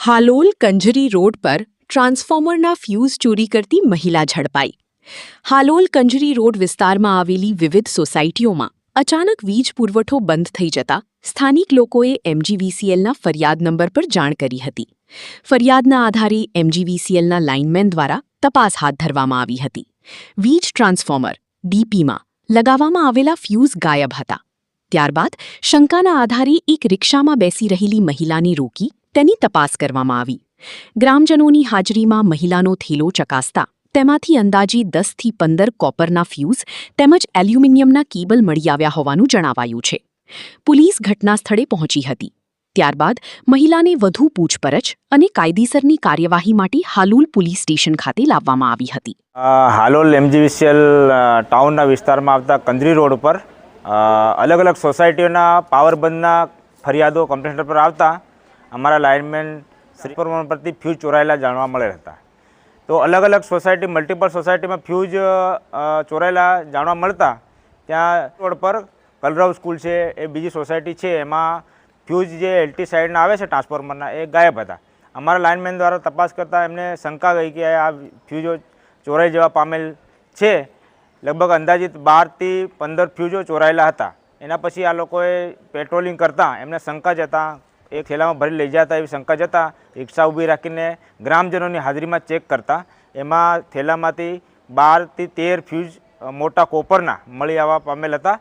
Halol Kanjari road પર ટ્રાન્સફોર્મરના fuse ચોરી કરતી મહિલા ઝડપાઈ. હાલોલ કંજરી રોડ વિસ્તારમાં આવેલી વિવિધ સોસાયટીઓમાં અચાનક વીજ પુરવઠો બંધ થઈ જતા સ્થાનિક લોકોએ એમજીવીસીએલના ફરિયાદ નંબર પર જાણ કરી હતી. ફરિયાદના આધારે એમજીવીસીએલના લાઇનમેન દ્વારા તપાસ હાથ ધરવામાં આવી હતી. વીજ ટ્રાન્સફોર્મર ડીપીમાં લગાવવામાં આવેલા ફ્યુઝ ગાયબ હતા. ત્યારબાદ શંકાના આધારે એક રિક્ષામાં બેસી રહેલી મહિલાને રોકી તેની તપાસ કરવામાં આવી. ગ્રામજનોની હાજરીમાં મહિલાનો થેલો ચકાસતા તેમાંથી અંદાજે 10થી 15 કોપરના ફ્યુઝ તેમજ એલ્યુમિનિયમના કેબલ મળી આવ્યા હોવાનું જણાવાયું છે. પોલીસ ઘટના સ્થળે પહોંચી હતી. ત્યારબાદ મહિલાને વધુ પૂછપરછ અને કાયદેસરની કાર્યવાહી માટે હાલોલ પોલીસ સ્ટેશન ખાતે લાવવામાં આવી હતી. હાલોલ એમજીવીસીએલ ટાઉનના વિસ્તારમાં આવતા કંજરી રોડ પર અલગ અલગ સોસાયટીઓના પાવર બંધના ફરિયાદો કમ્પ્લેન્ટ પર આવતા અમારા લાઇનમેન શ્રીપરવન પરથી ફ્યુઝ ચોરાયેલા જાણવા મળેલ હતા. તો અલગ અલગ સોસાયટી મલ્ટિપલ સોસાયટીમાં ફ્યુઝ ચોરાયેલા જાણવા મળતા ત્યાં રોડ પર કલરવ સ્કૂલ છે એ બીજી સોસાયટી છે એમાં ફ્યુઝ જે એલટી સાઈડના આવે છે ટ્રાન્સફોર્મરના એ ગાયબ હતા. અમારા લાઇનમેન દ્વારા તપાસ કરતાં એમને શંકા ગઈ કે આ ફ્યુઝો ચોરાઈ જવા પામેલ છે. લગભગ અંદાજિત 12થી 15 ફ્યુઝો ચોરાયેલા હતા. એના પછી આ લોકોએ પેટ્રોલિંગ કરતાં એમને શંકા જતાં એક થેલામાં ભરી લઈ જતા એવી શંકા જતાં રિક્ષા ઊભી રાખીને ગ્રામજનોની હાજરીમાં ચેક કરતા એમાં થેલામાંથી 12થી 13 ફ્યુઝ મોટા કોપરના મળી આવવા પામેલ હતા.